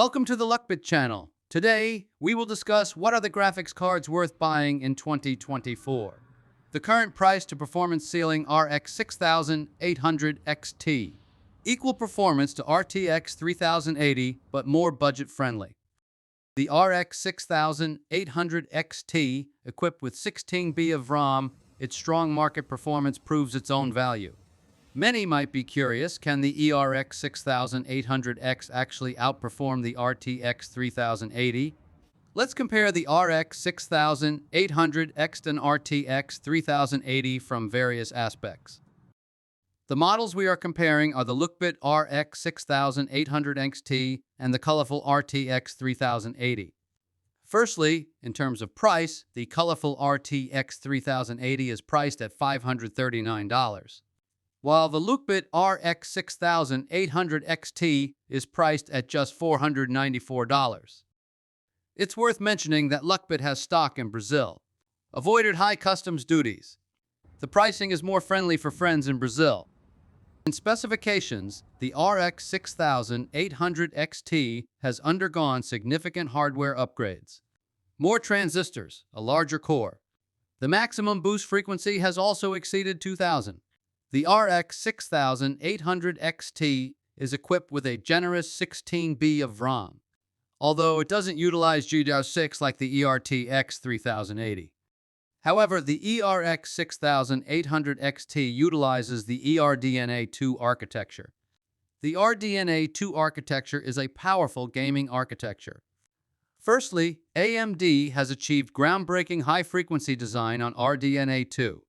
Welcome to the Luckbit channel. Today, we will discuss what are the graphics cards worth buying in 2024. The current price to performance ceiling RX6800XT. Equal performance to RTX 3080, but more budget-friendly. The RX6800XT, equipped with 16GB of RAM, its strong market performance proves its own value. Many might be curious, can the RX 6800X actually outperform the RTX 3080? Let's compare the RX 6800X and RTX 3080 from various aspects. The models we are comparing are the Luckbit RX 6800XT and the colorful RTX 3080. Firstly, in terms of price, the colorful RTX 3080 is priced at $539. While the Luckbit RX 6800XT is priced at just $494. It's worth mentioning that Luckbit has stock in Brazil. Avoided high customs duties. The pricing is more friendly for friends in Brazil. In specifications, the RX 6800XT has undergone significant hardware upgrades. More transistors, a larger core. The maximum boost frequency has also exceeded 2000. The RX 6800XT is equipped with a generous 16GB of RAM, although it doesn't utilize GDDR6 like the RTX 3080. However, the RX 6800XT utilizes the RDNA2 architecture. The RDNA2 architecture is a powerful gaming architecture. Firstly, AMD has achieved groundbreaking high-frequency design on RDNA2.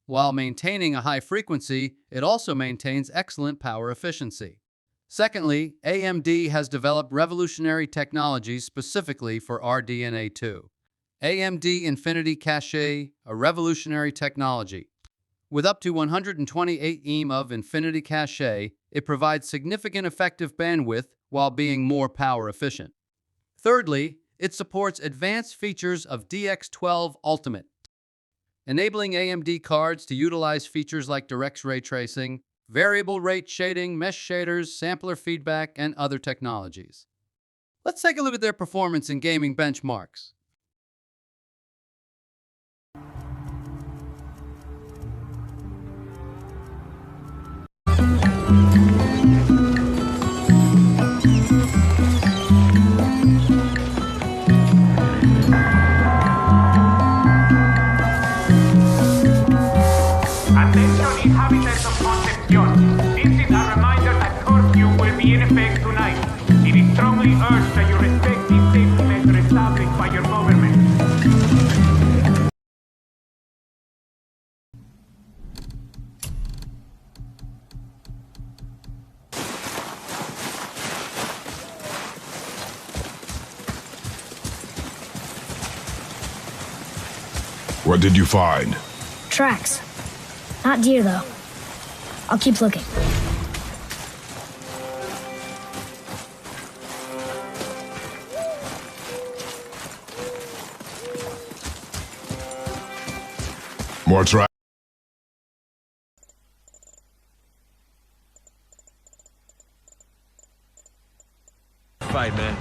While maintaining a high frequency, it also maintains excellent power efficiency. Secondly, AMD has developed revolutionary technologies specifically for RDNA2. AMD Infinity Cache, a revolutionary technology. With up to 128 EM of Infinity Cache, it provides significant effective bandwidth while being more power efficient. Thirdly, it supports advanced features of DX12 Ultimate, enabling AMD cards to utilize features like direct ray tracing, variable rate shading, mesh shaders, sampler feedback, and other technologies. Let's take a look at their performance in gaming benchmarks. Attention inhabitants of Concepcion. This is a reminder that curfew will be in effect tonight. It is strongly urged that you respect these safety measures established by your government. What did you find? Tracks. Not deer, though. I'll keep looking. More tracks. Fight, man.